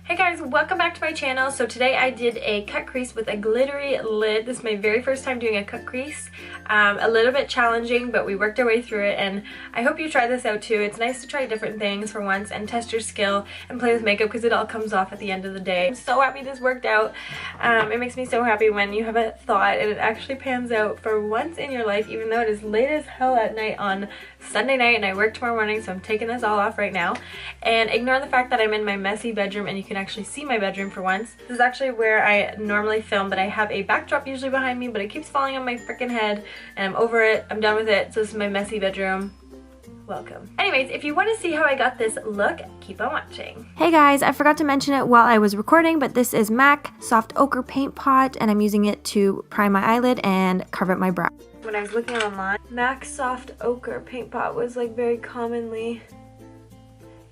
Hey guys, welcome back to my channel. So today I did a cut crease with a glittery lid. This is my very first time doing a cut crease. A little bit challenging, but we worked our way through it, and I hope you try this out too. It's nice to try different things for once and test your skill and play with makeup because it all comes off at the end of the day. I'm so happy this worked out. It makes me so happy when you have a thought and it actually pans out for once in your life, even though it is late as hell at night on Sunday night and I work tomorrow morning, so I'm taking this all off right now. And ignore the fact that I'm in my messy bedroom and you can actually see my bedroom for once. This is actually where I normally film, but I have a backdrop usually behind me, but it keeps falling on my freaking head and I'm over it. I'm done with it. So this is my messy bedroom. Welcome. Anyways, if you want to see how I got this look, keep on watching. Hey guys, I forgot to mention it while I was recording, but this is MAC Soft Ochre Paint Pot and I'm using it to prime my eyelid and cover up my brow. When I was looking online, MAC Soft Ochre Paint Pot was like very commonly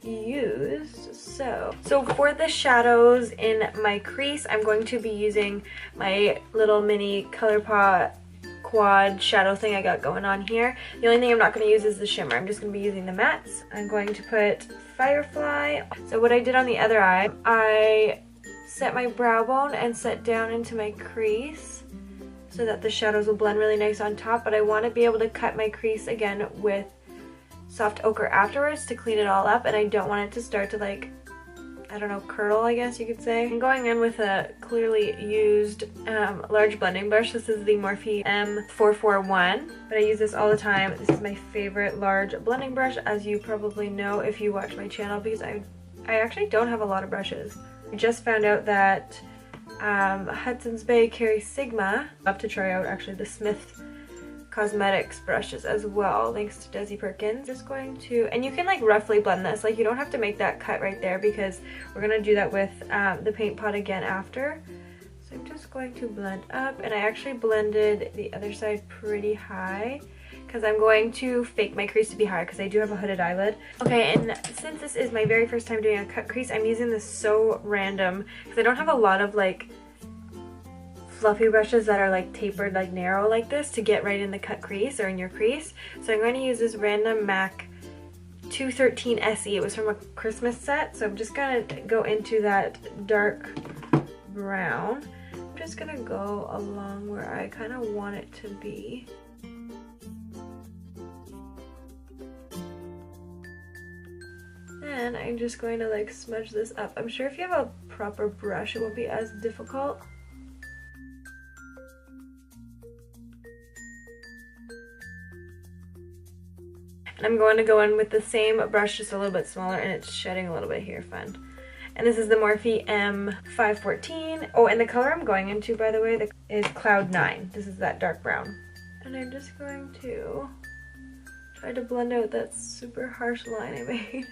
used. So for the shadows in my crease, I'm going to be using my little mini ColourPop quad shadow thing I got going on here. The only thing I'm not going to use is the shimmer. I'm just going to be using the mattes. I'm going to put Firefly. So what I did on the other eye, I set my brow bone and set down into my crease so that the shadows will blend really nice on top, but I want to be able to cut my crease again with soft ochre afterwards to clean it all up, and I don't want it to start to, like, I don't know, curdle, I guess you could say. I'm going in with a clearly used large blending brush. This is the Morphe M441, but I use this all the time. This is my favorite large blending brush, as you probably know if you watch my channel, because I actually don't have a lot of brushes. I just found out that Hudson's Bay carries Sigma. I'll have to try out actually the Smith Cosmetics brushes as well, thanks to Desi Perkins. Just going to, and you can like roughly blend this, like you don't have to make that cut right there because we're gonna do that with the paint pot again after. So I'm just going to blend up, and I actually blended the other side pretty high because I'm going to fake my crease to be higher because I do have a hooded eyelid. Okay, and since this is my very first time doing a cut crease, I'm using this so random because I don't have a lot of like fluffy brushes that are like tapered, like narrow like this to get right in the cut crease or in your crease. So I'm going to use this random MAC 213 SE. It was from a Christmas set, so I'm just gonna go into that dark brown. I'm just gonna go along where I kind of want it to be. And I'm just going to like smudge this up. I'm sure if you have a proper brush, it won't be as difficult. I'm going to go in with the same brush, just a little bit smaller, and it's shedding a little bit here, fun. And this is the Morphe M514. Oh, and the color I'm going into, by the way, is Cloud 9. This is that dark brown. And I'm just going to try to blend out that super harsh line I made.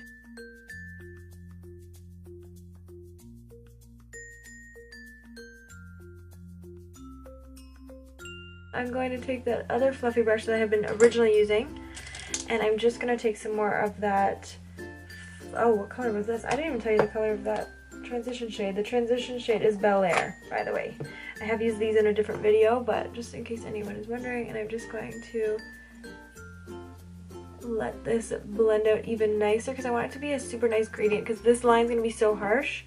I'm going to take that other fluffy brush that I have been originally using, and I'm just going to take some more of that, oh, what color was this? I didn't even tell you the color of that transition shade. The transition shade is Bel Air, by the way. I have used these in a different video, but just in case anyone is wondering, and I'm just going to let this blend out even nicer because I want it to be a super nice gradient because this line's going to be so harsh.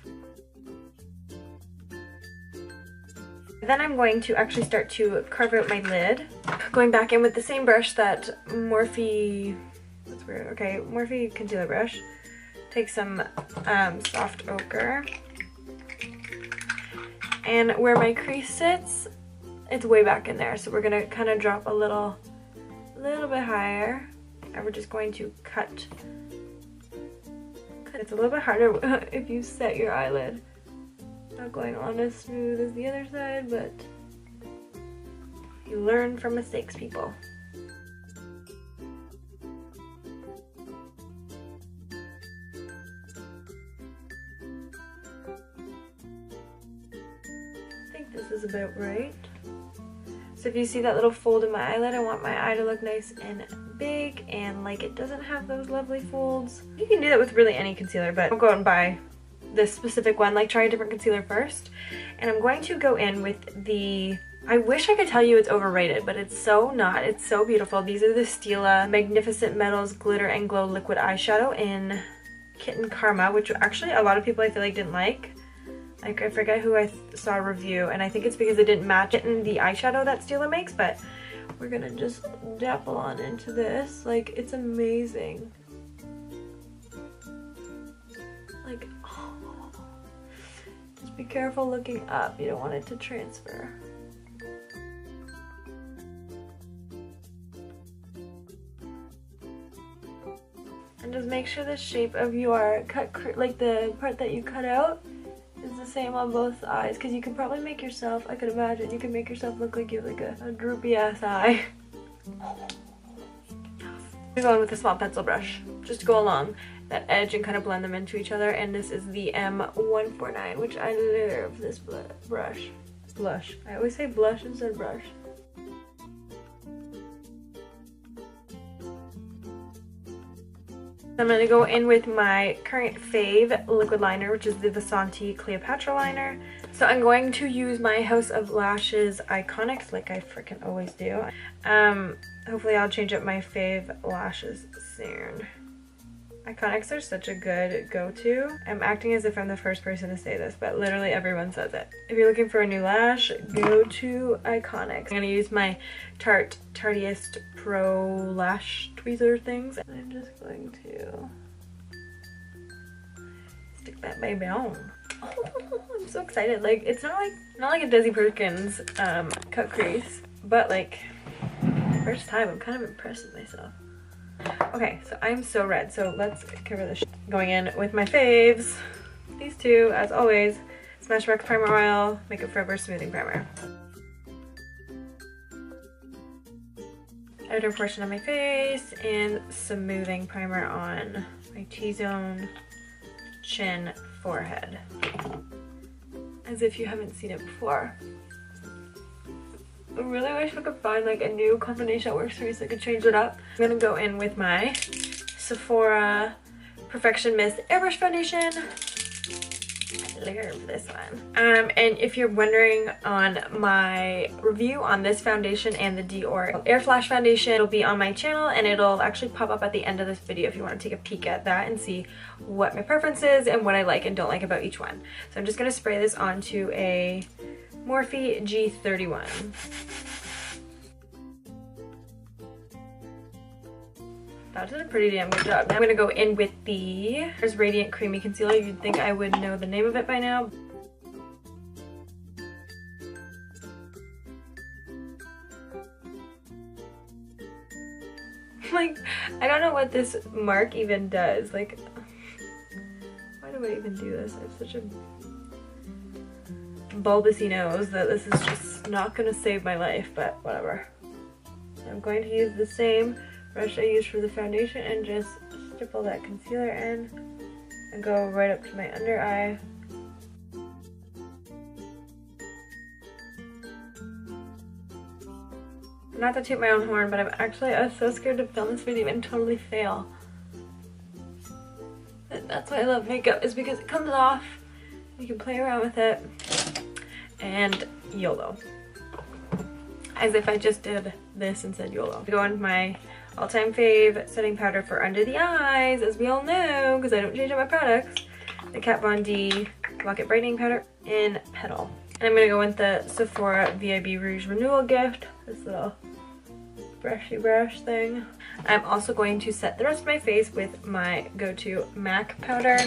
Then I'm going to actually start to carve out my lid. Going back in with the same brush that Morphe, that's weird, okay, Morphe concealer brush. Take some soft ochre. And where my crease sits, it's way back in there. So we're gonna kind of drop a little bit higher. And we're just going to cut. It's a little bit harder if you set your eyelid. Not going on as smooth as the other side, but you learn from mistakes, people. I think this is about right. So if you see that little fold in my eyelid, I want my eye to look nice and big and like it doesn't have those lovely folds. You can do that with really any concealer, but don't go out and buy this specific one. Like, try a different concealer first. And I'm going to go in with the, I wish I could tell you it's overrated, but it's so not. It's so beautiful. These are the Stila Magnificent Metals Glitter and Glow Liquid Eyeshadow in Kitten Karma, which actually a lot of people I feel like didn't like. Like, I forget who I saw a review, and I think it's because it didn't match it in the eyeshadow that Stila makes, but we're gonna just dabble on into this. Like, it's amazing. Like, oh. Just be careful looking up. You don't want it to transfer. And just make sure the shape of your like the part that you cut out, is the same on both eyes, because you could probably make yourself, I could imagine, you could make yourself look like you have like a droopy ass eye. I'm going with a small pencil brush, just to go along that edge and kind of blend them into each other, and this is the M149, which I love this brush. Blush. I always say blush instead of brush. I'm going to go in with my current fave liquid liner, which is the Vasanti Cleopatra liner. So I'm going to use my House of Lashes Iconics like I freaking always do. Hopefully I'll change up my fave lashes soon. Iconics are such a good go-to. I'm acting as if I'm the first person to say this, but literally everyone says it. If you're looking for a new lash, go to Iconics. I'm gonna use my Tarteist Pro Lash Tweezer things. I'm just going to stick that baby on. Oh, I'm so excited. Like, it's not like a Desi Perkins cut crease, but like, first time, I'm kind of impressed with myself. Okay, so I'm so red, so let's cover this. Going in with my faves, these two, as always, Smashbox Primer Oil, Makeup Forever Smoothing Primer. Outer portion of my face, and smoothing primer on my T-zone, chin, forehead. As if you haven't seen it before. I really wish we could find like a new combination that works for me so I could change it up. I'm gonna go in with my Sephora Perfection Mist Airbrush Foundation. I love this one. And if you're wondering on my review on this foundation and the Dior Air Flash Foundation, it'll be on my channel and it'll actually pop up at the end of this video if you want to take a peek at that and see what my preference is and what I like and don't like about each one. So I'm just gonna spray this onto a Morphe G31. That did a pretty damn good job. Now I'm gonna go in with the Radiant Creamy Concealer. You'd think I would know the name of it by now. Like, I don't know what this mark even does. Like, why do I even do this? I have such a bulbousy nose that this is just not gonna save my life, but whatever. I'm going to use the same brush I used for the foundation and just stipple that concealer in and go right up to my under eye. Not to toot my own horn, but I was so scared to film this video and totally fail. And that's why I love makeup, is because it comes off, you can play around with it, and YOLO. As if I just did this and said YOLO. I go into my all-time fave setting powder for under the eyes, as we all know, because I don't change up my products. The Kat Von D Lock It Brightening Powder in Petal. And I'm going to go with the Sephora VIB Rouge Renewal Gift, this little brushy brush thing. I'm also going to set the rest of my face with my go-to MAC powder,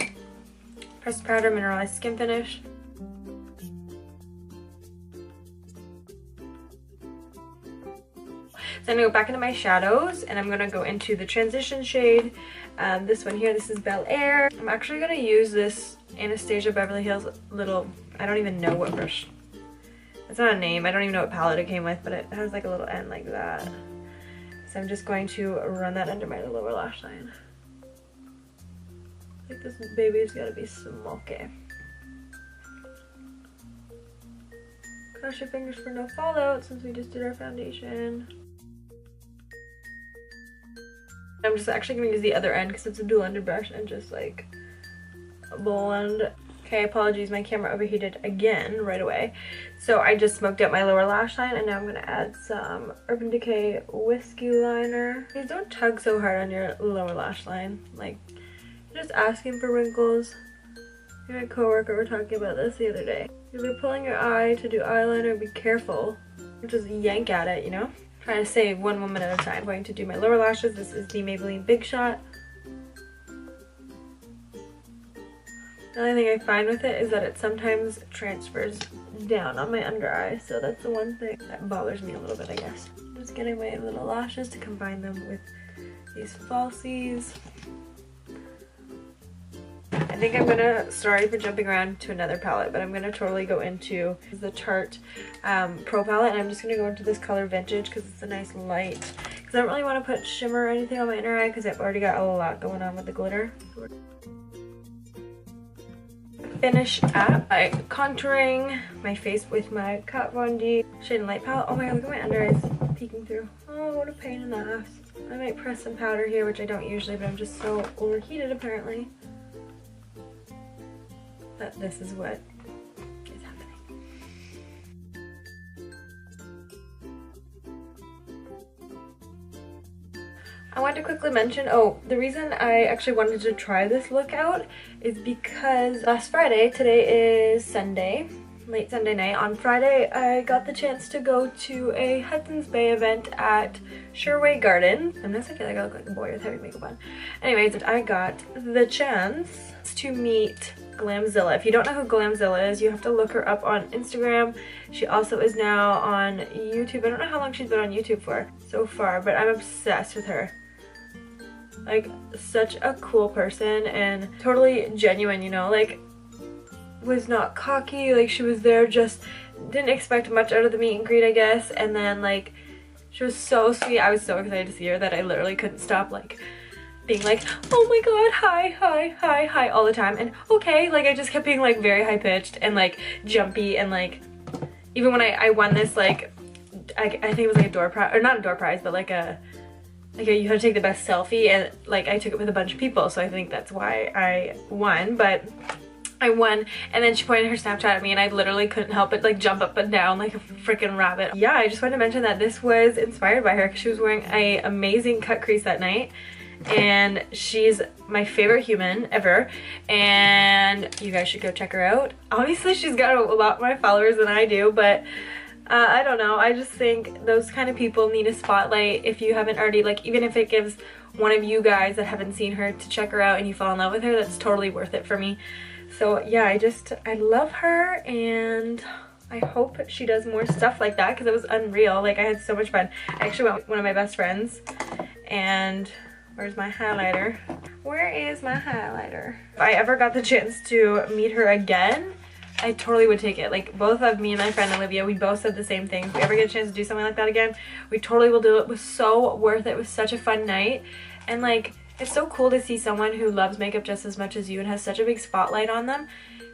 Pressed Powder Mineralized Skin Finish. So I'm going to go back into my shadows and I'm going to go into the transition shade. This one here, this is Bel Air. I'm actually going to use this Anastasia Beverly Hills little, I don't even know what brush. It's not a name, I don't even know what palette it came with, but it has like a little end like that. So I'm just going to run that under my lower lash line. Like, this baby's got to be smoky. Cross your fingers for no fallout since we just did our foundation. I'm just actually going to use the other end because it's a dual ended brush and just like blend. Okay, apologies, my camera overheated again right away. So I just smoked out my lower lash line and now I'm going to add some Urban Decay Whiskey Liner. Please don't tug so hard on your lower lash line. Like, you're just asking for wrinkles Me and my coworker were talking about this the other day. If you're pulling your eye to do eyeliner, be careful. Just yank at it, you know? Trying to save one moment at a time. I'm going to do my lower lashes. This is the Maybelline Big Shot. The only thing I find with it is that it sometimes transfers down on my under eye, so that's the one thing that bothers me a little bit, I guess. Just getting my little lashes to combine them with these falsies. I think I'm gonna, sorry for jumping around to another palette, but I'm gonna totally go into the Tarte Pro palette, and I'm just gonna go into this color Vintage because it's a nice light. Because I don't really want to put shimmer or anything on my inner eye because I've already got a lot going on with the glitter. Finish up by contouring my face with my Kat Von D Shade and Light palette. Oh my god, look at my under eyes peeking through. Oh, what a pain in the ass. I might press some powder here, which I don't usually, but I'm just so overheated apparently. But this is what is happening. I wanted to quickly mention, the reason I actually wanted to try this look out is because last Friday, today is Sunday, late Sunday night. On Friday, I got the chance to go to a Hudson's Bay event at Sherway Gardens. Sometimes I feel like I look like a boy with heavy makeup on. Anyways, I got the chance to meet Glamzilla. If you don't know who Glamzilla is, you have to look her up on Instagram. She also is now on YouTube. I don't know how long she's been on YouTube for so far, but I'm obsessed with her. Like, such a cool person and totally genuine, you know, like, was not cocky, like, she was there, just didn't expect much out of the meet and greet, I guess, and then, like, she was so sweet. I was so excited to see her that I literally couldn't stop, like, being like, oh my god, hi, hi, hi, hi, all the time, and okay, like, I just kept being, like, very high-pitched and, like, jumpy, and, like, even when I won this, like, I think it was, like, a door prize, or not a door prize, but, like, you had to take the best selfie, and like I took it with a bunch of people, so I think that's why I won. But I won, and then she pointed her Snapchat at me, and I literally couldn't help but like jump up and down like a freaking rabbit. Yeah, I just wanted to mention that this was inspired by her because she was wearing an amazing cut crease that night, and she's my favorite human ever, and you guys should go check her out. Obviously she's got a lot more followers than I do, but I don't know, I just think those kind of people need a spotlight. If you haven't already, like, even if it gives one of you guys that haven't seen her to check her out and you fall in love with her, that's totally worth it for me. So yeah, I love her, and I hope she does more stuff like that because it was unreal. Like, I had so much fun. I actually went with one of my best friends, and where's my highlighter? Where is my highlighter? If I ever got the chance to meet her again, I totally would take it. Like, both of me and my friend Olivia, we both said the same thing. If we ever get a chance to do something like that again, we totally will do it. It was so worth it. It was such a fun night. And like, it's so cool to see someone who loves makeup just as much as you and has such a big spotlight on them,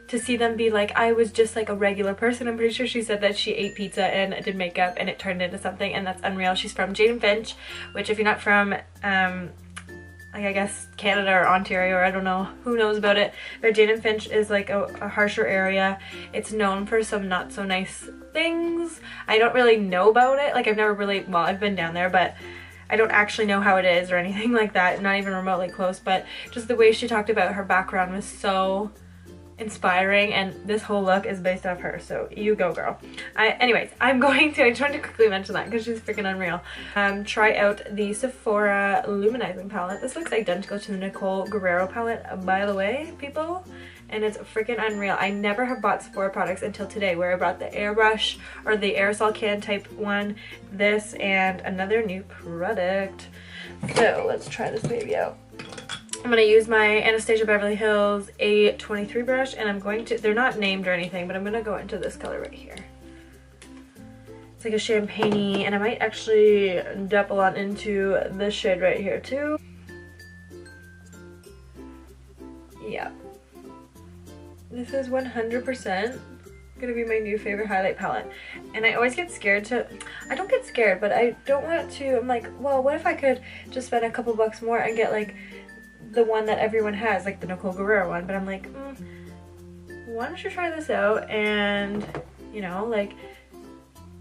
to see them be like, I was just like a regular person. I'm pretty sure she said that she ate pizza and did makeup and it turned into something, and that's unreal. She's from Jane and Finch, which if you're not from like, I guess Canada or Ontario, or I don't know who knows about it, but Jane and Finch is like a harsher area. It's known for some not so nice things. I don't really know about it. Like, I've never really, well, I've been down there, but I don't actually know how it is or anything like that, not even remotely close. But just the way she talked about her background was so inspiring, and this whole look is based off her, so you go, girl. Anyways, I just wanted to quickly mention that because she's freaking unreal. Try out the Sephora Luminizing palette. This looks identical to the Nicole Guerrero palette, by the way, people, and it's freaking unreal. I never have bought Sephora products until today, where I brought the airbrush, or the aerosol can type one, this, and another new product. So let's try this baby out. I'm going to use my Anastasia Beverly Hills A23 brush, and I'm going to, they're not named or anything, but I'm going to go into this color right here. It's like a champagne-y, and I might actually double on into this shade right here too. Yeah. This is 100% gonna be my new favorite highlight palette, and I always get scared to, I don't get scared, but I don't want to, I'm like, well, what if I could just spend a couple bucks more and get like the one that everyone has, like the Nicole Guerrero one, but I'm like, why don't you try this out and, you know, like,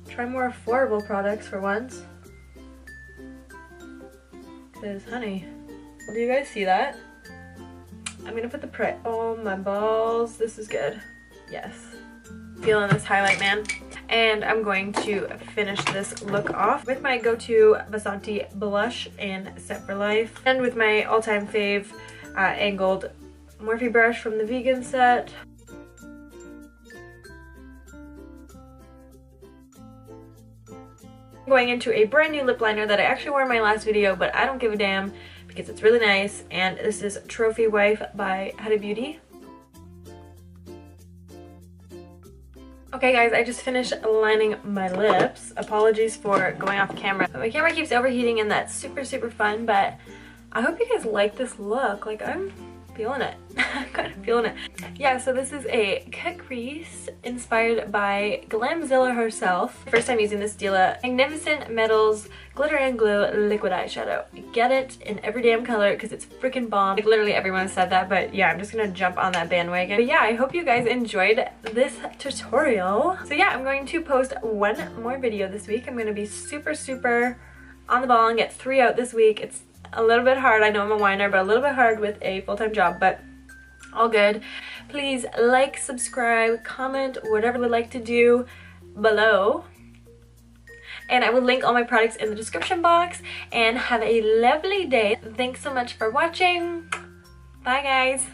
try more affordable products for once. Because, honey, do you guys see that? I'm gonna put the prick. Oh, my balls. This is good. Yes. Feeling this highlight, man. And I'm going to finish this look off with my go-to Vasanti blush in Set for Life. And with my all-time fave angled Morphe brush from the vegan set. Going into a brand new lip liner that I actually wore in my last video, but I don't give a damn because it's really nice. And this is Trophy Wife by Huda Beauty. Okay guys, I just finished lining my lips. Apologies for going off camera. My camera keeps overheating and that's super fun, but I hope you guys like this look. Like, I'm feeling it. I'm kind of feeling it. Yeah, so this is a Crease inspired by Glamzilla herself. First time using this Stila Magnificent Metals Glitter and Glue Liquid Eyeshadow. Get it in every damn color because it's freaking bomb. Like, literally everyone said that, but yeah, I'm just gonna jump on that bandwagon. But yeah, I hope you guys enjoyed this tutorial. So yeah, I'm going to post one more video this week. I'm gonna be super on the ball and get 3 out this week. It's a little bit hard. I know I'm a whiner, but a little bit hard with a full-time job, but all good. Please like, subscribe, comment, whatever you'd like to do below. And I will link all my products in the description box. And have a lovely day. Thanks so much for watching. Bye, guys.